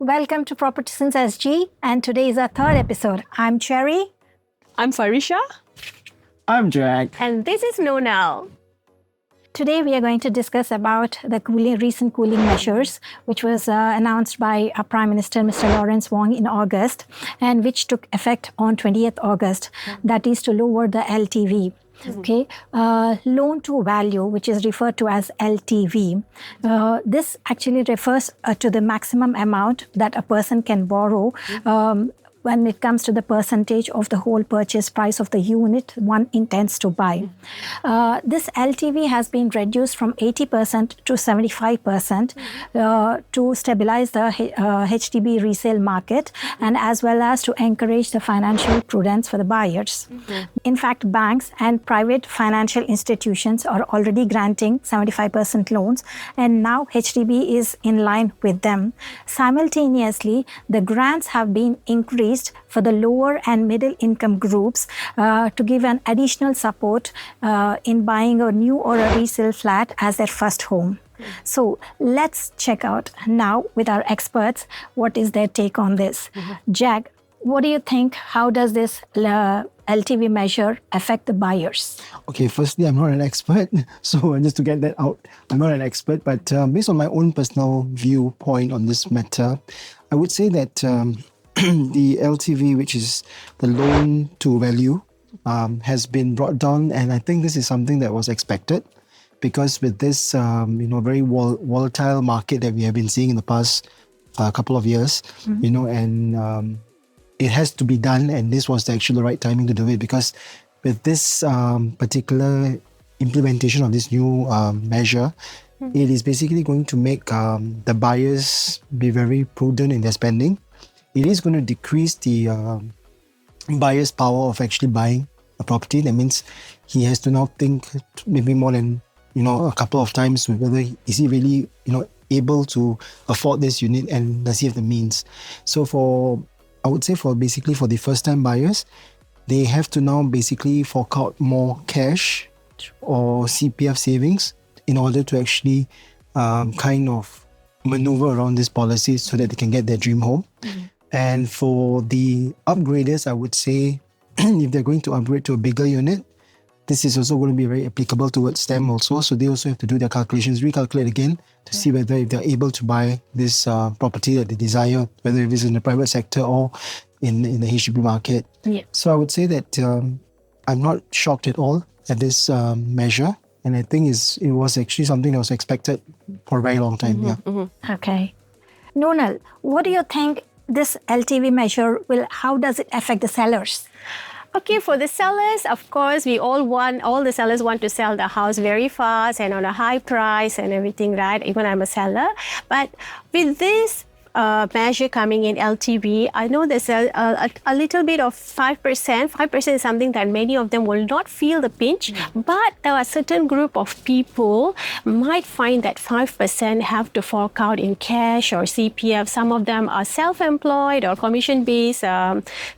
Welcome to Property Since SG, and today is our third episode. I'm Cherry. I'm Farisha. I'm Jack. And this is Noonal. Today we are going to discuss about the recent cooling measures, which was announced by our Prime Minister, Mr. Lawrence Wong, in August, and which took effect on 20th August. That is to lower the LTV. Okay, loan to value, which is referred to as LTV. This actually refers to the maximum amount that a person can borrow when it comes to the percentage of the whole purchase price of the unit one intends to buy. This LTV has been reduced from 80% to 75% to stabilize the HDB resale market and as well as to encourage the financial prudence for the buyers. In fact, banks and private financial institutions are already granting 75% loans, and now HDB is in line with them. Simultaneously, the grants have been increased for the lower and middle income groups to give an additional support in buying a new or a resale flat as their first home. So let's check out now with our experts what is their take on this. Jack, what do you think? How does this LTV measure affect the buyers? Okay, firstly, I'm not an expert. So just to get that out, I'm not an expert. But based on my own personal viewpoint on this matter, I would say that the LTV, which is the loan to value, has been brought down. And I think this is something that was expected because with this, very volatile market that we have been seeing in the past couple of years, and it has to be done. And this was actually the right timing to do it because with this particular implementation of this new measure, it is basically going to make the buyers be very prudent in their spending. It is going to decrease the buyer's power of actually buying a property. That means he has to now think maybe more than a couple of times whether is he really able to afford this unit and does he have the means. So I would say for the first time buyers, they have to now basically fork out more cash or CPF savings in order to actually kind of maneuver around this policy so that they can get their dream home. And for the upgraders, I would say if they're going to upgrade to a bigger unit, this is also going to be very applicable towards them also. So they also have to do their calculations, recalculate again to see whether if they're able to buy this property that they desire, whether it is in the private sector or in the HDB market. Yeah. So I would say that I'm not shocked at all at this measure. And I think it was actually something that was expected for a very long time. Okay. Noonal, what do you think this LTV measure how does it affect the sellers? Okay, for the sellers, of course, all the sellers want to sell the house very fast and on a high price and everything, right? Even I'm a seller. But with this measure coming in LTV, I know there's a little bit of 5%. 5% is something that many of them will not feel the pinch, but there are a certain group of people might find that 5% have to fork out in cash or CPF. Some of them are self-employed or commission-based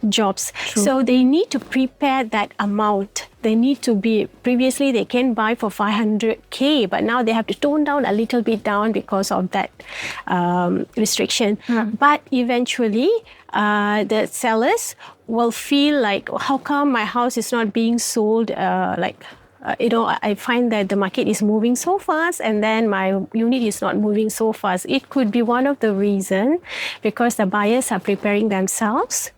jobs. True. So they need to prepare that amount. They need to be, previously they can buy for 500K, but now they have to tone down a little bit down because of that restriction. But eventually, the sellers will feel like, how come my house is not being sold I find that the market is moving so fast and then my unit is not moving so fast. It could be one of the reasons because the buyers are preparing themselves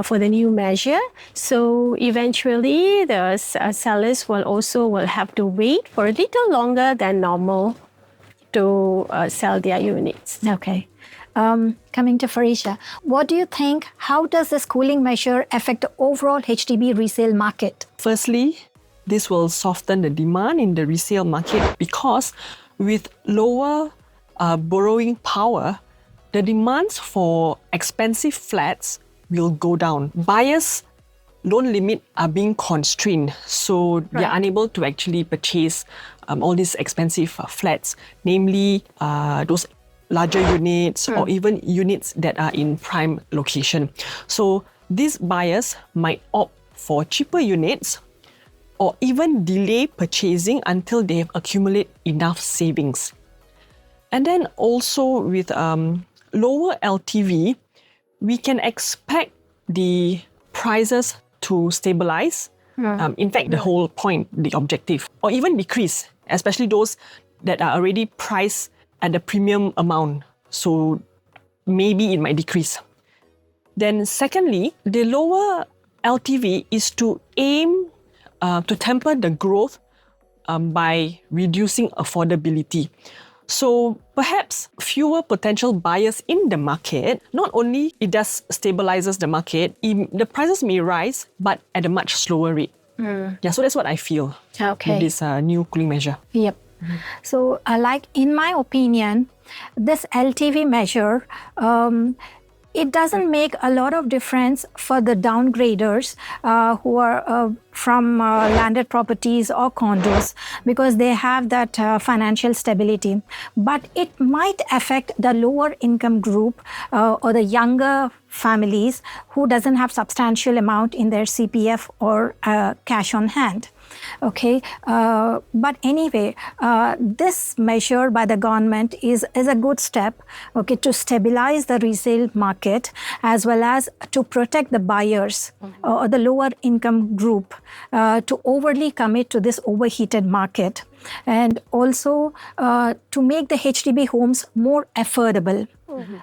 for the new measure. So eventually the sellers will have to wait for a little longer than normal to sell their units. Okay. Coming to Farisha, what do you think? How does this cooling measure affect the overall HDB resale market? Firstly, this will soften the demand in the resale market because with lower borrowing power, the demands for expensive flats will go down. Buyers' loan limit are being constrained, so they're unable to actually purchase all these expensive flats, namely those larger units or even units that are in prime location. So these buyers might opt for cheaper units or even delay purchasing until they have accumulated enough savings. And then also with lower LTV, we can expect the prices to stabilize. In fact, the whole point, the objective, or even decrease, especially those that are already priced at the premium amount. So maybe it might decrease. Then secondly, the lower LTV is to aim to temper the growth by reducing affordability. So perhaps fewer potential buyers in the market, not only it does stabilizes the market, the prices may rise, but at a much slower rate. Yeah, so that's what I feel Okay. with this new cooling measure. Yep. So, like in my opinion, this LTV measure, it doesn't make a lot of difference for the downgraders who are from landed properties or condos, because they have that financial stability. But it might affect the lower income group or the younger families who doesn't have substantial amount in their CPF or cash on hand. Okay, but anyway, this measure by the government is a good step, okay, to stabilize the resale market as well as to protect the buyers or the lower income group to overly commit to this overheated market, and also to make the HDB homes more affordable.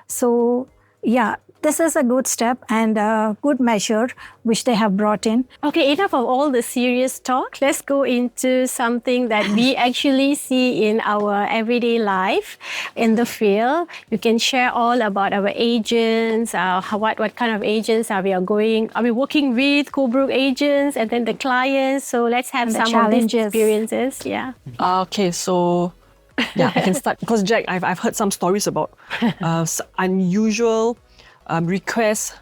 So, yeah, this is a good step and a good measure which they have brought in. Okay, enough of all the serious talk. Let's go into something that we actually see in our everyday life in the field. You can share all about our agents, what kind of agents are we working with, co-broke agents, and then the clients. So let's have And the some of these challenges. experiences. Yeah. Okay, so yeah, I can start because Jack, I've heard some stories about unusual requests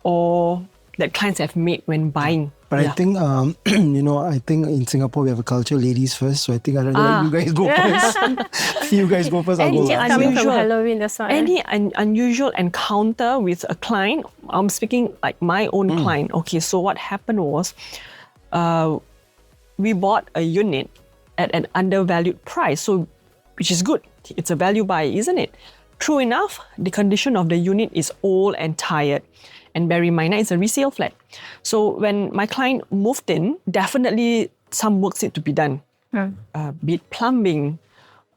or that clients have made when buying. But I think, I think in Singapore we have a culture, ladies first. So I think I'd rather let you guys go first. You guys go first, I'll go last. Coming from Unusual. Halloween, that's why. Any unusual encounter with a client? I'm speaking like my own client. Okay, so what happened was we bought a unit at an undervalued price, so which is good. It's a value buy, isn't it? True enough, the condition of the unit is old and tired. And bear in mind, it's a resale flat. So when my client moved in, definitely some works need to be done. Be it plumbing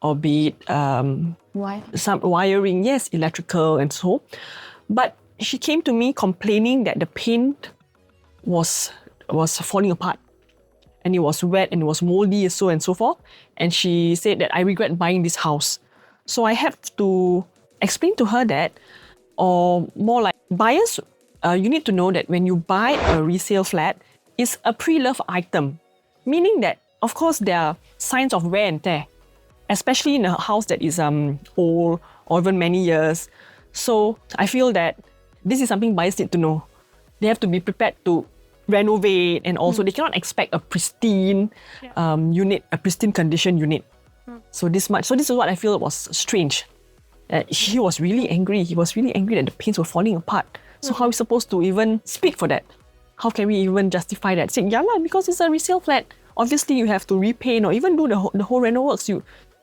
or be it some wiring, yes, electrical and so. But she came to me complaining that the paint was falling apart. And it was wet and it was moldy and so forth. And she said that I regret buying this house. So I have to explain to her that, or more like buyers, you need to know that when you buy a resale flat, it's a pre-loved item. Meaning that, of course, there are signs of wear and tear, especially in a house that is old or even many years. So I feel that this is something buyers need to know. They have to be prepared to renovate, and also they cannot expect a pristine unit, a pristine condition unit. So this much. So this is what I feel was strange. He was really angry. He was really angry that the paints were falling apart. So how are we supposed to even speak for that? How can we even justify that? Say, yeah, because it's a resale flat. Obviously, you have to repaint or even do the whole reno works.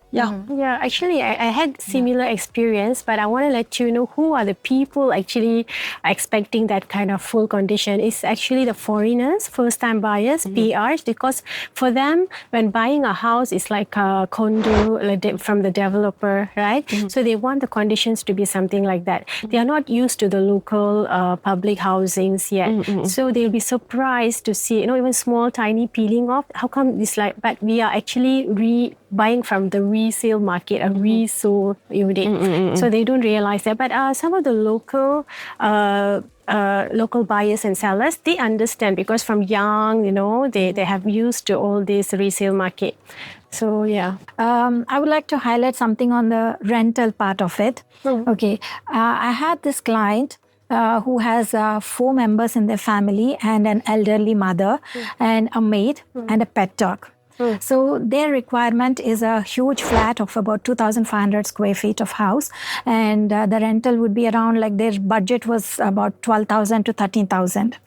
Yeah, actually, I had similar experience, but I want to let you know who are the people actually expecting that kind of full condition. It's actually the foreigners, first-time buyers, PRs, because for them, when buying a house, it's like a condo from the developer, right? So they want the conditions to be something like that. They are not used to the local public housings yet. So they'll be surprised to see, even small, tiny peeling off. How come this like, but we are actually buying from the resale market, a resold unit. So they don't realize that. But some of the local buyers and sellers, they understand because from young, they have used to all this resale market. So, yeah. I would like to highlight something on the rental part of it. Okay. I had this client who has 4 members in their family and an elderly mother and a maid and a pet dog. So their requirement is a huge flat of about 2,500 square feet of house, and the rental would be around, like, their budget was about 12,000 to 13,000.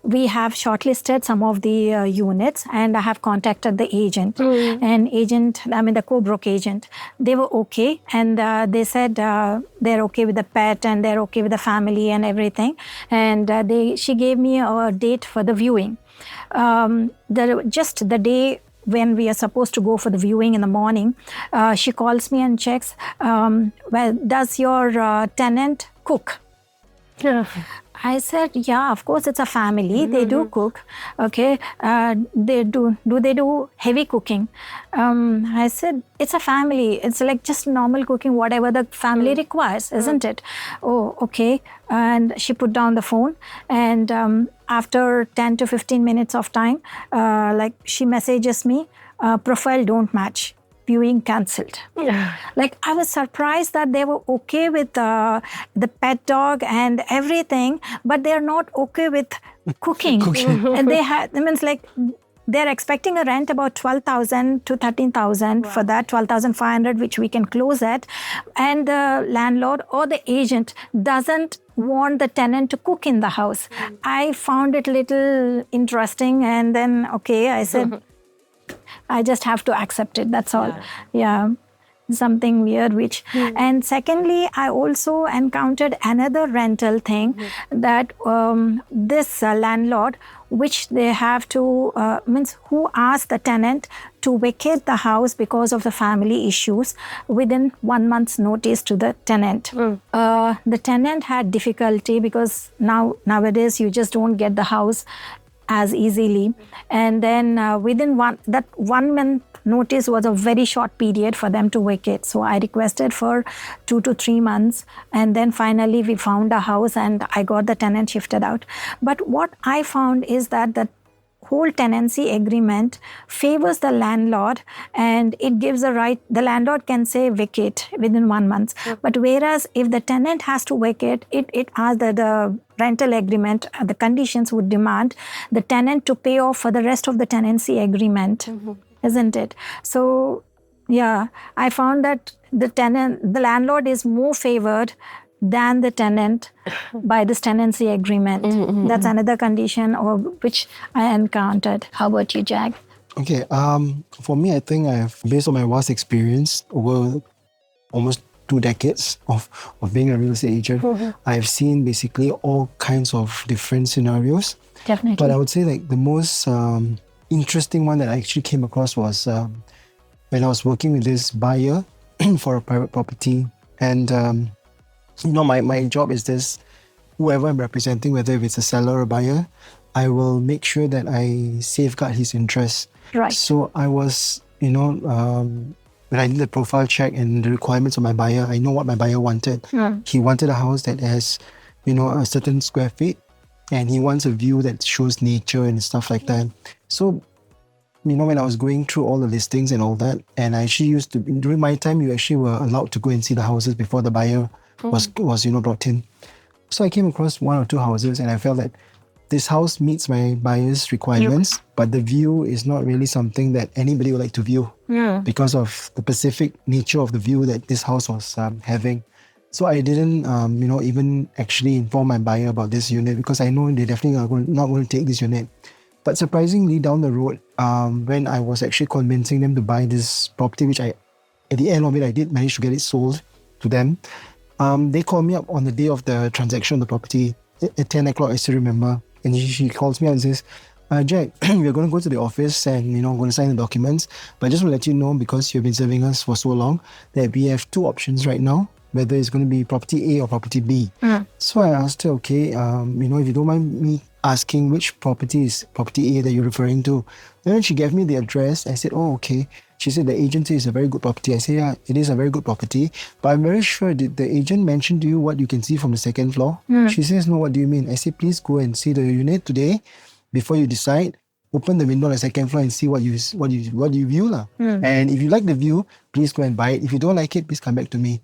We have shortlisted some of the units, and I have contacted the agent. The co-broke agent, they were okay, and they said they're okay with the pet and they're okay with the family and everything. And she gave me a date for the viewing. Just the day when we are supposed to go for the viewing in the morning, she calls me and checks, well, does your tenant cook? I said, yeah, of course, it's a family. They do cook. Okay. They do they do heavy cooking? I said, it's a family. It's like just normal cooking, whatever the family requires, isn't it? Oh, okay. And she put down the phone, and after 10 to 15 minutes of time, she messages me, profile don't match. Viewing cancelled. Like, I was surprised that they were okay with the pet dog and everything, but they're not okay with cooking. And they're expecting a rent about 12,000 to 13,000 for that, 12,500, which we can close at. And the landlord or the agent doesn't want the tenant to cook in the house. I found it a little interesting, and then, okay, I said, I just have to accept it. That's all. Yeah. Something weird, and secondly, I also encountered another rental thing that this landlord, which they have to, who asked the tenant to vacate the house because of the family issues within 1 month's notice to the tenant. The tenant had difficulty because nowadays you just don't get the house as easily, and then within 1 month notice was a very short period for them to vacate. So I requested for 2 to 3 months, and then finally we found a house and I got the tenant shifted out. But what I found is that the whole tenancy agreement favors the landlord, and it gives the right, the landlord can say vacate within 1 month. But whereas if the tenant has to vacate, it asks that the rental agreement, the conditions would demand the tenant to pay off for the rest of the tenancy agreement, isn't it? So, yeah, I found that the landlord is more favored than the tenant by this tenancy agreement. That's another condition which I encountered. How about you, Jack? Okay, for me, I think based on my vast experience over almost 2 decades of being a real estate agent, I've seen basically all kinds of different scenarios. Definitely. But I would say like the most interesting one that I actually came across was when I was working with this buyer for a private property. And my job is this: whoever I'm representing, whether if it's a seller or a buyer, I will make sure that I safeguard his interests. Right. So I was, when I did the profile check and the requirements of my buyer, I know what my buyer wanted. He wanted a house that has, a certain square feet, and he wants a view that shows nature and stuff like that. So, when I was going through all the listings and all that, and I actually used to, during my time, you actually were allowed to go and see the houses before the buyer was brought in. So I came across 1 or 2 houses, and I felt that this house meets my buyer's requirements, but the view is not really something that anybody would like to view because of the specific nature of the view that this house was having. So I didn't, even actually inform my buyer about this unit because I know they definitely are not going to take this unit. But surprisingly, down the road, when I was actually convincing them to buy this property, which at the end of it, I did manage to get it sold to them. They called me up on the day of the transaction of the property at 10 o'clock, I still remember. And she calls me up and says, Jack, we're going to go to the office and, I'm going to sign the documents. But I just want to let you know, because you've been serving us for so long, that we have 2 options right now, whether it's going to be property A or property B. So I asked her, okay, if you don't mind me asking which property is property A that you're referring to. Then she gave me the address. I said, oh, okay. She said the agency is a very good property. I said, yeah, it is a very good property. But I'm very sure, did the agent mention to you what you can see from the 2nd floor? She says, no, what do you mean? I said, please go and see the unit today before you decide. Open the window on the 2nd floor and see what you view. And if you like the view, please go and buy it. If you don't like it, please come back to me.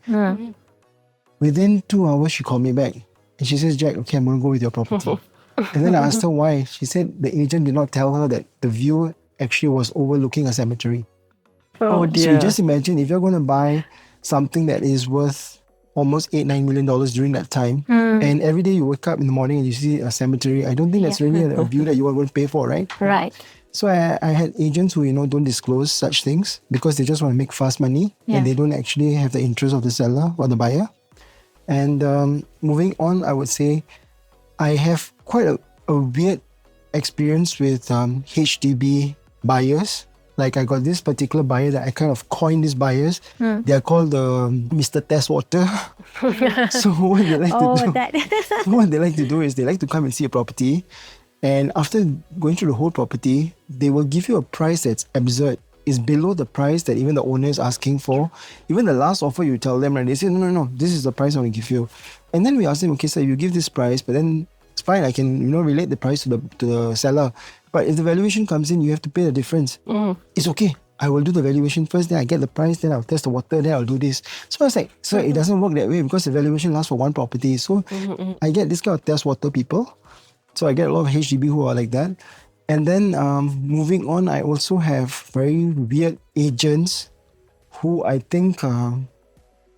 Within 2 hours, she called me back. And she says, Jack, okay, I'm going to go with your property. And then I asked her why. She said the agent did not tell her that the view actually was overlooking a cemetery. Oh So dear. you just imagine if you're going to buy something that is worth almost $8-9 million during that time, and every day you wake up in the morning and you see a cemetery, I don't think that's really a view that you are going to pay for, right? Right. So I had agents who, don't disclose such things because they just want to make fast money Yeah. and they don't actually have the interest of the seller or the buyer. And moving on, I would say I have quite a weird experience with HDB buyers. Like I got this particular buyer that I kind of coined these buyers. They are called Mr. Test Water. So what they like to do, what they like to do is they like to come and see a property, and after going through the whole property, they will give you a price that's absurd. It's below the price that even the owner is asking for. Even the last offer you tell them, right? They say, no, this is the price I want to give you. And then we ask them, okay, sir, you give this price, but then it's fine, I can relate the price to the seller. But if the valuation comes in, you have to pay the difference. It's okay. I will do the valuation first, then I get the price, then I'll test the water, then I'll do this. So I was like, so it doesn't work that way because the valuation lasts for one property. So I get this kind of test water people. So I get a lot of HDB who are like that. And then moving on, I also have very weird agents who I think are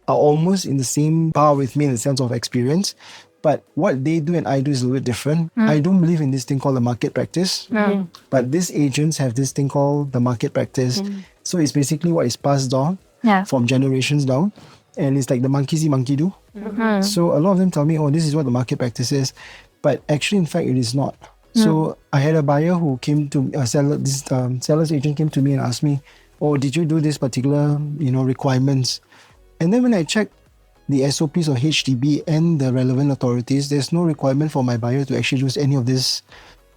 almost in the same bar with me in the sense of experience. But what they do and I do is a little bit different. I don't believe in this thing called the market practice. But these agents have this thing called the market practice. So it's basically what is passed down from generations down. And it's like the monkey see, monkey do. So a lot of them tell me, oh, this is what the market practice is. But actually, in fact, it is not. So I had a buyer who came to seller's agent came to me and asked me, oh, did you do this particular, requirements? And then when I checked the SOPs of HDB and the relevant authorities, there's no requirement for my buyer to actually use any of these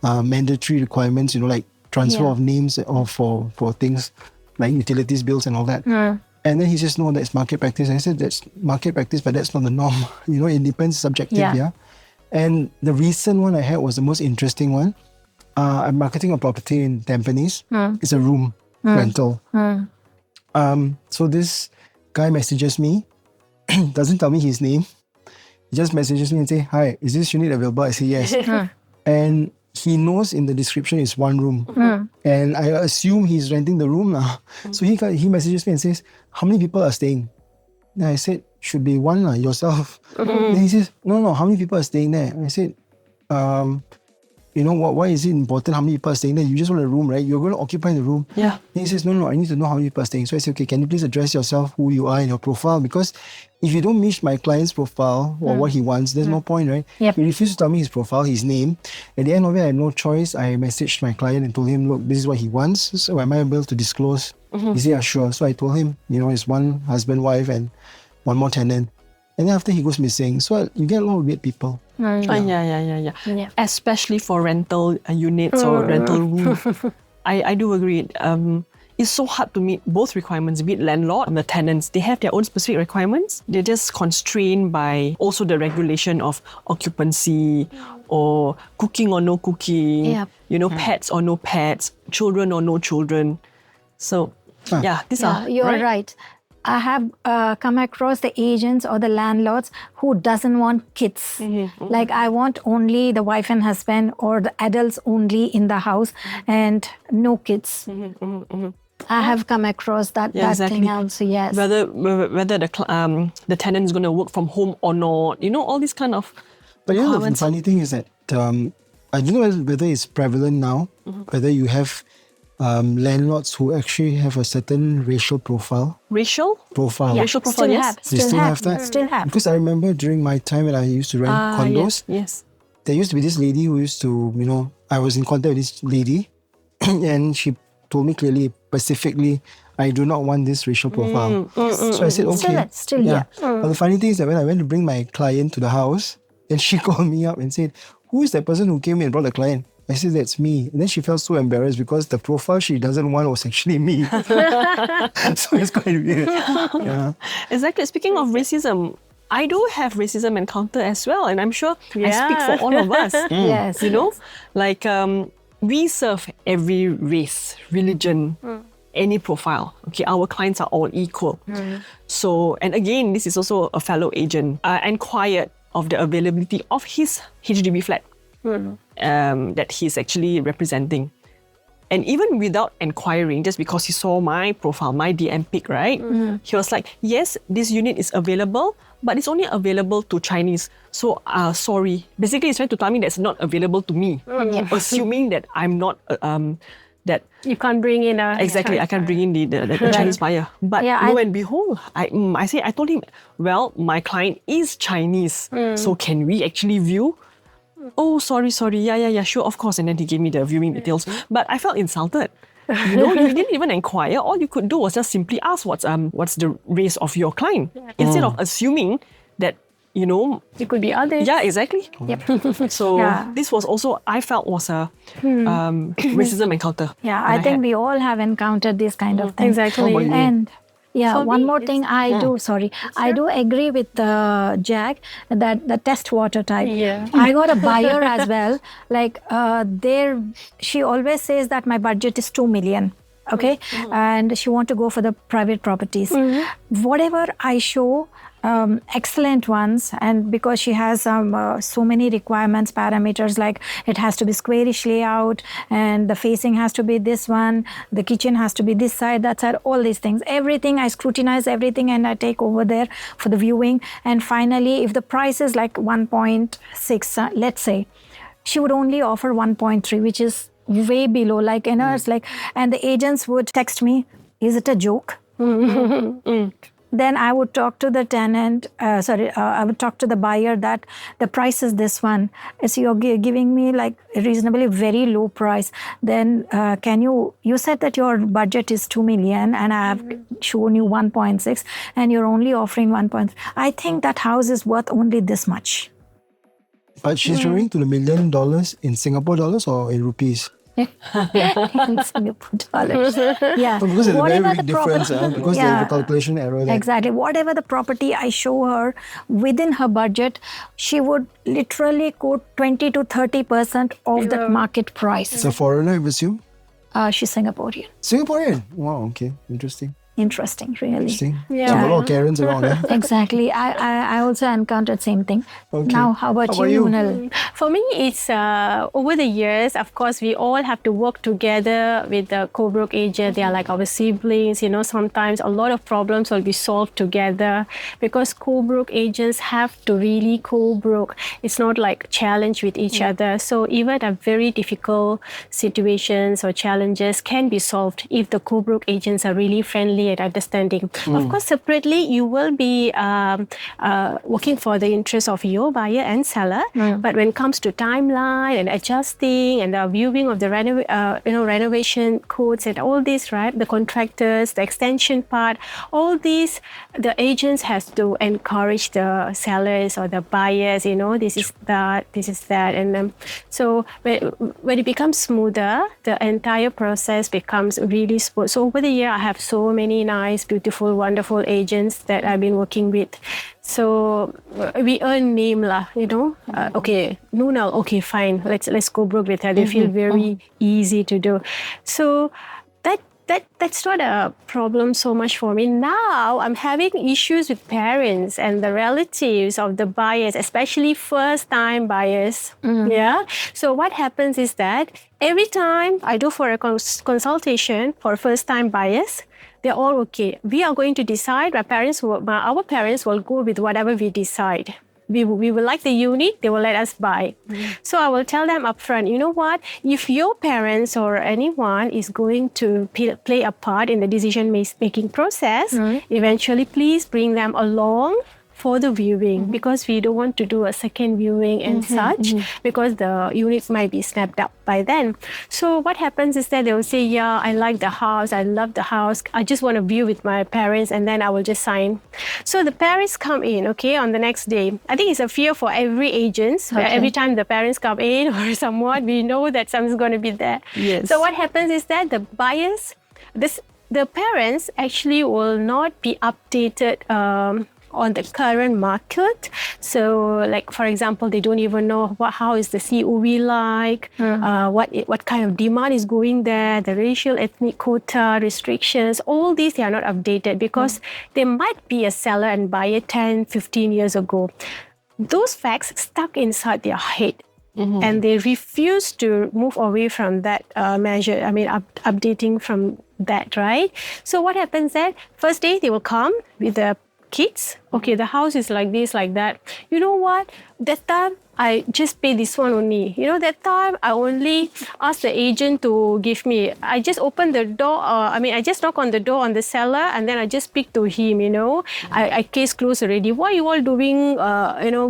mandatory requirements, like transfer of names or for things like utilities bills and all that. And then he says, no, that's market practice. And I said, that's market practice, but that's not the norm. It depends, subjective, And the recent one I had was the most interesting one. I'm marketing a property in Tampines. It's a room rental. So this guy messages me, doesn't tell me his name. He just messages me and say, hi, is this unit available? I say, yes. And he knows in the description it's one room. And I assume he's renting the room now. So he messages me and says, how many people are staying? And I said, should be one, yourself. Then he says, no, how many people are staying there? I said, why is it important how many people are staying there? You just want a room, right? You're going to occupy the room. Yeah. Then he says, no, I need to know how many people are staying. So I said, okay, can you please address yourself, who you are and your profile? Because if you don't meet my client's profile or what he wants, there's no point, right? Yep. He refused to tell me his profile, his name. At the end of it, I had no choice. I messaged my client and told him, look, this is what he wants. So am I able to disclose? He said, yeah, sure. So I told him, it's one husband, wife, and one more tenant. And then after he goes missing, so you get a lot of weird people. Yeah. Especially for rental units or rental room. I do agree. It's so hard to meet both requirements, be it landlord and the tenants. They have their own specific requirements. They're just constrained by also the regulation of occupancy or cooking or no cooking, pets or no pets, children or no children. So, these are... You're right. I have come across the agents or the landlords who doesn't want kids. Like I want only the wife and husband or the adults only in the house and no kids. I have come across that thing also, yes. Whether the tenant is going to work from home or not, all these kind of... But the funny thing is that I don't know whether it's prevalent now, whether you have landlords who actually have a certain racial profile. Racial? Profile. Yeah, racial profile, yes. They still have that? Still have. Because I remember during my time when I used to rent condos, Yes. there used to be this lady who used to, I was in contact with this lady and she told me clearly, specifically, I do not want this racial profile. So I said, okay. Still, yeah. But the funny thing is that when I went to bring my client to the house, then she called me up and said, who is that person who came in and brought the client? I said, that's me. And then she felt so embarrassed because the profile she doesn't want was actually me. So it's quite weird. Yeah. Exactly. Speaking of racism, I do have racism encounter as well. And I'm sure I speak for all of us. Yes. Like we serve every race, religion, any profile. Okay, our clients are all equal. So, and again, this is also a fellow agent. Inquired of the availability of his HDB flat. That he's actually representing. And even without inquiring, just because he saw my profile, my DM pic, right? He was like, yes, this unit is available, but it's only available to Chinese. So, sorry. Basically, he's trying to tell me that's not available to me, assuming that I'm not, that You can't bring in a... exactly, I can bring in the Chinese buyer. But lo and behold, I told him, well, my client is Chinese, so can we actually view? Oh, sorry, yeah, sure, of course. And then he gave me the viewing details. But I felt insulted. You didn't even inquire. All you could do was just simply ask what's the race of your client, instead of assuming that, It could be others. yeah, exactly. Yep. So this was also, I felt, was a racism encounter. Yeah, I think we all have encountered this kind of thing. Exactly. And For one me, more thing I do agree with Jack that the test water type. Yeah. I got a buyer as well. Like she always says that my budget is 2 million. Okay, and she want to go for the private properties. Whatever I show, excellent ones, and because she has so many requirements, parameters, like it has to be squarish layout, and the facing has to be this one, the kitchen has to be this side, that side, all these things. Everything, I scrutinize everything and I take over there for the viewing. And finally, if the price is like 1.6, let's say, she would only offer 1.3, which is way below, like, it's like, and the agents would text me, is it a joke? Then I would talk to the tenant, I would talk to the buyer that the price is this one. So you're giving me like a reasonably very low price. Then you said that your budget is 2 million and I have shown you 1.6 and you're only offering 1. I think that house is worth only this much. But she's referring to the $1 million in Singapore dollars or in rupees? In Singapore dollars. Yeah. Because there's a very Whatever big the difference, property- because there's a calculation error there. Exactly. Whatever the property I show her within her budget, she would literally quote 20 to 30% of the market price. It's a foreigner, I assume? She's Singaporean. Singaporean? Wow, okay. Interesting. Interesting, really. Interesting. Yeah. So a lot of Karens around there. Exactly. I also encountered same thing. Okay. Now, how about you, Noonal? For me, it's over the years, of course, we all have to work together with the co-broke agent. They are like our siblings. Sometimes a lot of problems will be solved together because co-broke agents have to really co-broke. It's not like challenge with each other. So even a very difficult situations or challenges can be solved if the co-broke agents are really friendly and understanding. Of course, separately, you will be working for the interest of your buyer and seller. But when it comes to timeline and adjusting and the viewing of the renovation codes and all this, right? The contractors, the extension part, all these, the agents has to encourage the sellers or the buyers. This is that, and so when it becomes smoother, the entire process becomes really smooth. So over the year, I have so many nice, beautiful, wonderful agents that I've been working with. So we earn name lah, okay, Noonal, okay, fine. Let's go broke with her. They feel very easy to do. So that's not a problem so much for me. Now I'm having issues with parents and the relatives of the buyers, especially first-time buyers. Yeah. So what happens is that every time I do for a consultation for first-time buyers, they're all okay. We are going to decide. Our parents will go with whatever we decide. We will like the unit, they will let us buy. So I will tell them upfront, you know what? If your parents or anyone is going to play a part in the decision-making process, eventually please bring them along for the viewing because we don't want to do a second viewing and such because the units might be snapped up by then. So what happens is that they will say, yeah, I like the house, I love the house, I just want to view with my parents and then I will just sign. So the parents come in, okay, on the next day. I think it's a fear for every agent. Okay. Every time the parents come in or somewhat, we know that something's going to be there. Yes. So what happens is that the buyers, the parents actually will not be updated on the current market. So like, for example, they don't even know how is the COV like, what kind of demand is going there, the racial ethnic quota restrictions, all these they are not updated because they might be a seller and buyer 10, 15 years ago. Those facts stuck inside their head. And they refuse to move away from that measure. I mean, updating from that, right? So what happens that first day they will come with the kids. Okay, the house is like this, like that. You know what? That time I just pay this one only. You know, that time I only asked the agent to give me. I just open the door. I just knock on the door on the seller, and then I just speak to him. You know, I case closed already. What are you all doing?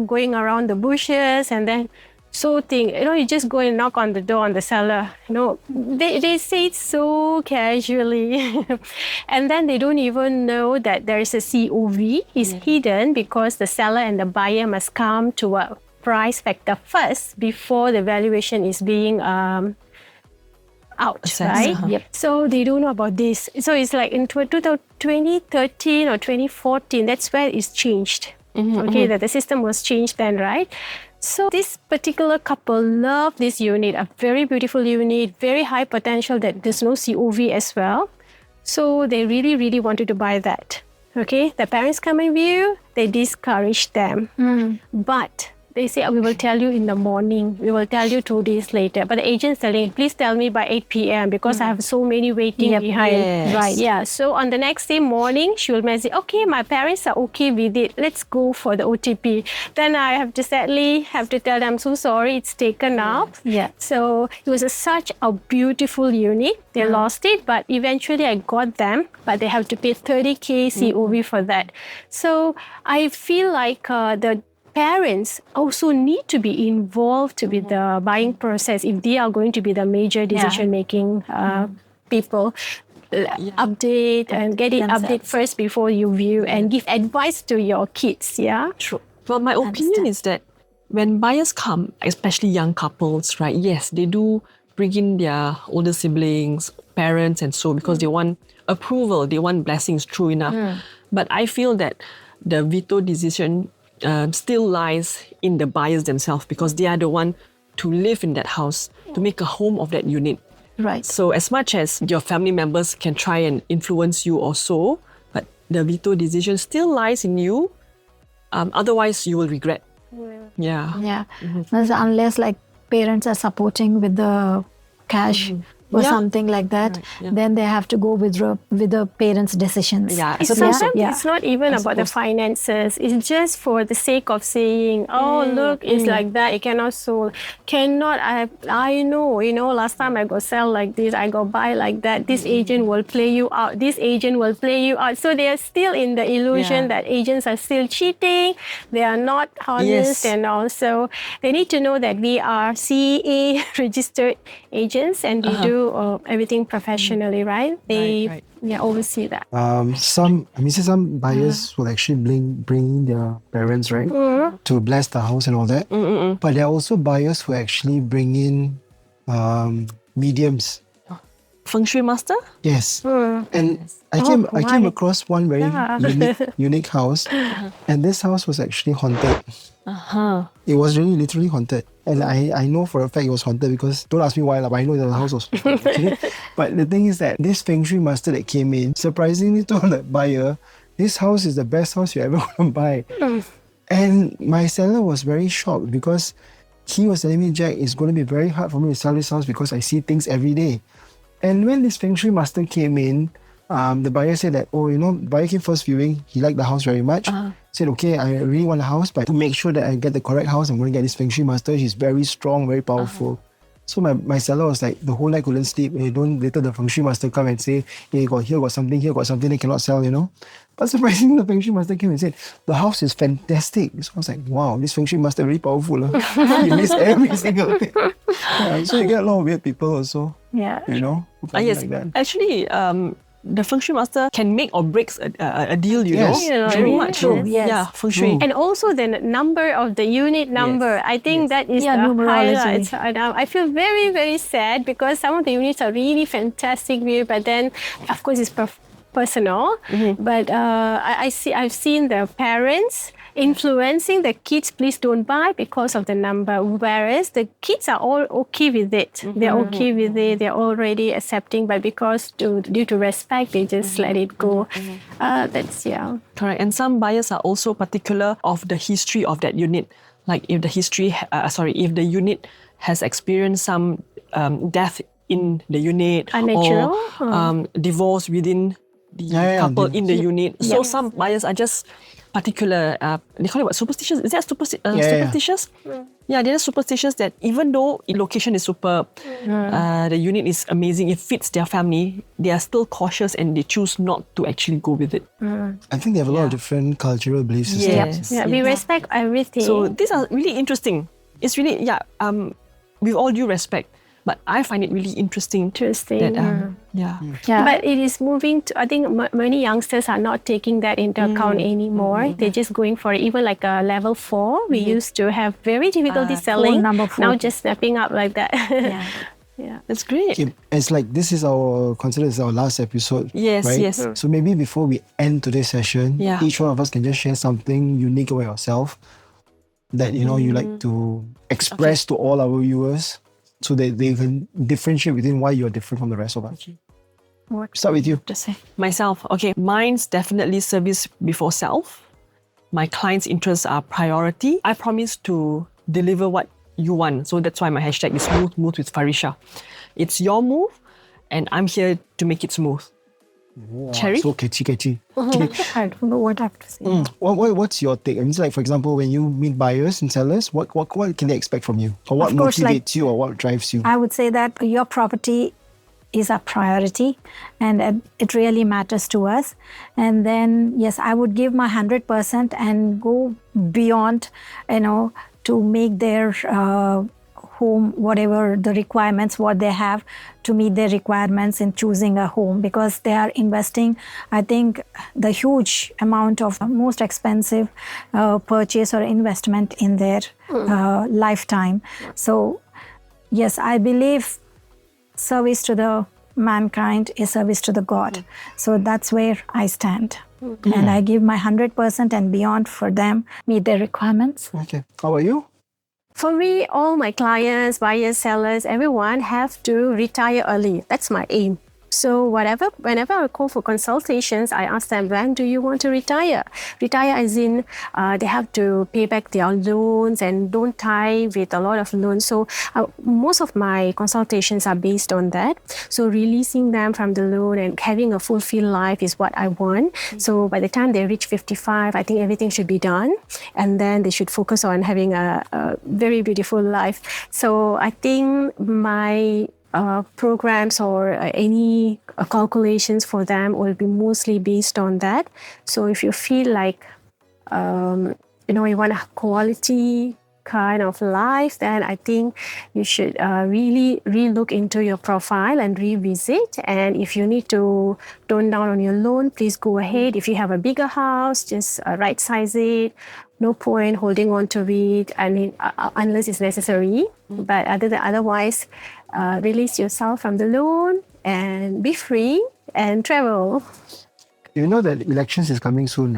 Going around the bushes and then. So you just go and knock on the door on the seller. You know, they say it so casually. And then they don't even know that there is a COV is hidden because the seller and the buyer must come to a price factor first before the valuation is being out, right? Yep. So they don't know about this. So it's like in 2013 or 2014, that's where it's changed. That the system was changed then, right? So this particular couple loved this unit, a very beautiful unit, very high potential that there's no COV as well. So they really, really wanted to buy that. Okay, the parents come and view, they discourage them. But they say, we will tell you in the morning. We will tell you 2 days later. But the agent's telling, please tell me by 8 p.m. because I have so many waiting behind. Yes. Right. Yeah. So on the next day morning, she will message, okay, my parents are okay with it. Let's go for the OTP. Then I have to sadly tell them, so sorry, it's taken up. Yeah. So it was such a beautiful unit. They lost it, but eventually I got them. But they have to pay 30K COV for that. So I feel like the parents also need to be involved with the buying process if they are going to be the major decision-making people. Update and get it update first before you view and give advice to your kids, True. Well, my opinion is that when buyers come, especially young couples, right, yes, they do bring in their older siblings, parents and so because they want approval, they want blessings, true enough. But I feel that the veto decision still lies in the buyers themselves because they are the one to live in that house, to make a home of that unit. Right. So as much as your family members can try and influence you or so, but the veto decision still lies in you. Otherwise, you will regret. Yeah. Yeah. Unless like parents are supporting with the cash or something like that, then they have to go with the parents' decisions. Yeah. Sometimes it's not even about the finances. It's just for the sake of saying, look, it's like that. It cannot sold. I know, last time I got sell like this, I got buy like that. This agent will play you out. This agent will play you out. So they are still in the illusion that agents are still cheating. They are not honest and also they need to know that we are CA registered agents and we do everything professionally, right? They oversee that. Some buyers will actually bring their parents, right, to bless the house and all that. But there are also buyers who actually bring in mediums. Feng Shui master? Yes. And I came across one very unique house, and this house was actually haunted. It was really literally haunted. And I know for a fact it was haunted because, don't ask me why, but I know that the house was haunted. Okay? But the thing is that this Feng Shui master that came in surprisingly told the buyer, this house is the best house you ever want to buy. And my seller was very shocked because he was telling me, Jack, it's going to be very hard for me to sell this house because I see things every day. And when this Feng Shui master came in, the buyer said that, buyer came first viewing, he liked the house very much. Said, okay, I really want a house, but to make sure that I get the correct house, I'm going to get this Feng Shui master. He's very strong, very powerful. So my seller was like, the whole night couldn't sleep. Later the Feng Shui master come and say, hey, here got something, they cannot sell, But surprisingly, the Feng Shui master came and said, the house is fantastic. So I was like, wow, this Feng Shui master very powerful. He missed every single thing. So you get a lot of weird people also. Yeah. Who come Yes. like that. Actually, the Feng Shui master can make or break a deal, you know. Very much. True. Yes. Yeah, Feng Shui. And also the number of the unit number. I think that is the numerology. highlight. I feel very, very sad because some of the units are really fantastic view, but then, of course, it's personal. But I've seen the parents influencing the kids, please don't buy because of the number. Whereas the kids are all okay with it. They're okay with it. They're already accepting, but because due to respect, they just let it go. That's Correct. And some buyers are also particular of the history of that unit. like if if the unit has experienced some death in the unit Unnatural, or divorce within the couple in the unit. So some buyers are just particular, they call it what, superstitious? Is that superstitious? Yeah, they're superstitious that even though the location is superb, the unit is amazing, it fits their family, they are still cautious and they choose not to actually go with it. I think they have a lot of different cultural belief systems. Yes. We respect everything. So these are really interesting. It's really, with all due respect, but I find it really interesting. That, But it is moving to, I think many youngsters are not taking that into account anymore. They're just going for it. Even like a level 4, we used to have very difficulty selling. Number 4. Now just snapping up like that. That's great. Okay, it's like this is considered as our last episode. Yes, right? yes. So maybe before we end today's session, each one of us can just share something unique about yourself that you like to express to all our viewers, so that they can differentiate between why you're different from the rest of us. Start with you. Just say. Myself, okay. Mine's definitely service before self. My clients' interests are priority. I promise to deliver what you want. So that's why my hashtag is smooth with Farisha. It's your move and I'm here to make it smooth. Wow, Cherry? so catchy. I don't know what I have to say. What's your take? I mean, like, for example, when you meet buyers and sellers, what can they expect from you? Or what Of course, motivates you or what drives you? I would say that your property is a priority and it really matters to us. And then, yes, I would give my 100% and go beyond, to make their home, whatever the requirements, what they have to meet their requirements in choosing a home, because they are investing, I think, the huge amount of most expensive purchase or investment in their lifetime. So, yes, I believe service to the mankind is service to the God. So that's where I stand. And I give my 100% and beyond for them, meet their requirements. Okay. How about you? For me, all my clients, buyers, sellers, everyone have to retire early. That's my aim. So whenever I call for consultations, I ask them, when do you want to retire? Retire as in they have to pay back their loans and don't tie with a lot of loans. So most of my consultations are based on that. So releasing them from the loan and having a fulfilled life is what I want. So by the time they reach 55, I think everything should be done. And then they should focus on having a very beautiful life. So I think my programs or any calculations for them will be mostly based on that. So if you feel like you want a quality kind of life, then I think you should really look into your profile and revisit. And if you need to tone down on your loan, please go ahead. If you have a bigger house, just right size it. No point holding on to it, unless it's necessary. But otherwise, release yourself from the loan and be free and travel. You know that elections is coming soon,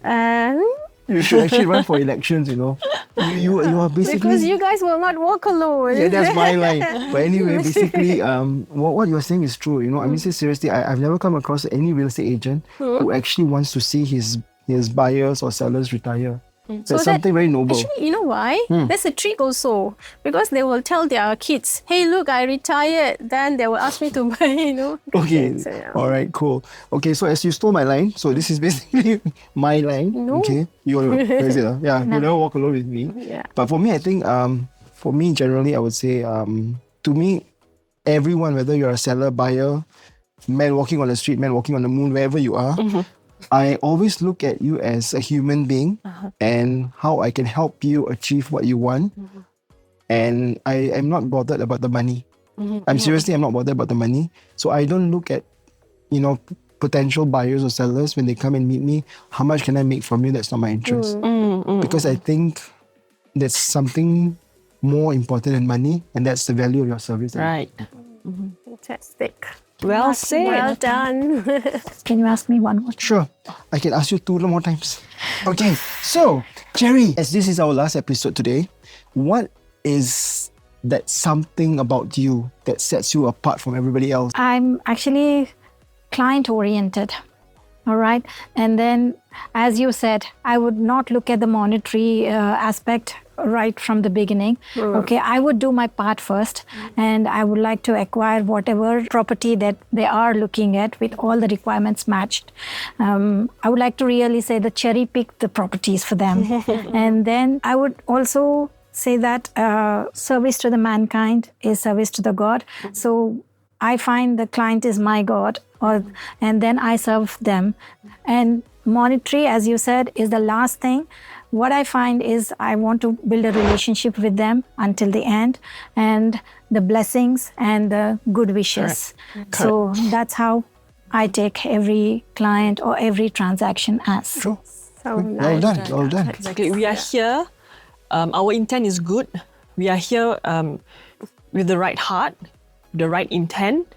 right? You should actually run for elections, You are basically... Because you guys will not walk alone. Yeah, that's my line. But anyway, basically, what you're saying is true. I mean, seriously, I've never come across any real estate agent who actually wants to see his buyers or sellers retire. That's something very noble. Actually, you know why? That's a trick also. Because they will tell their kids, hey, look, I retired. Then they will ask me to buy, Okay. So, yeah. All right, cool. Okay, so as you stole my line, so this is basically my line. No. Okay. Where is it? Yeah, you never walk alone with me. Yeah. But for me, I think, for me, generally, I would say, to me, everyone, whether you're a seller, buyer, man walking on the street, man walking on the moon, wherever you are, I always look at you as a human being and how I can help you achieve what you want. And I am not bothered about the money. I'm not bothered about the money. So I don't look at, potential buyers or sellers when they come and meet me. How much can I make from you? That's not my interest. Because I think there's something more important than money, and that's the value of your service. Right. Fantastic. Well said. Well done. Can you ask me one more? Sure. I can ask you 2 more times. Okay. So, Cherry, as this is our last episode today, what is that something about you that sets you apart from everybody else? I'm actually client-oriented, all right? And then, as you said, I would not look at the monetary aspect right from the beginning. Okay, I would do my part first, and I would like to acquire whatever property that they are looking at with all the requirements matched. I would like to really say the cherry pick the properties for them. And then I would also say that service to the mankind is service to the God. So I find the client is my God, and then I serve them. And monetary, as you said, is the last thing. What I find is I want to build a relationship with them until the end, and the blessings and the good wishes. So that's how I take every client or every transaction as. True. So Well nice. done. Well done. Exactly. We are here. Our intent is good. We are here with the right heart, the right intent.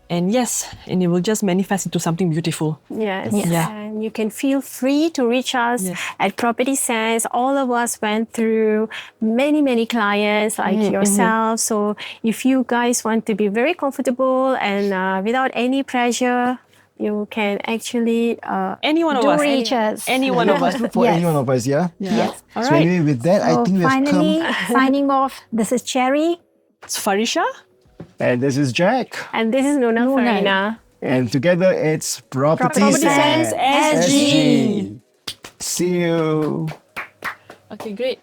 And yes, and it will just manifest into something beautiful. Yes. Yeah. And you can feel free to reach us at Property Sense. All of us went through many clients like yourself. So if you guys want to be very comfortable and without any pressure, you can actually Any one of Do us. reach us. Any one of us. For Yes. any one of us, yeah? Yes. All So right. anyway, with that, I So think we have finally, come. signing off. This is Cherry. It's Farisha. And this is Jack. and this is Noonal Farina. And together it's Property Property Sense Sense SG. See you. Okay, great.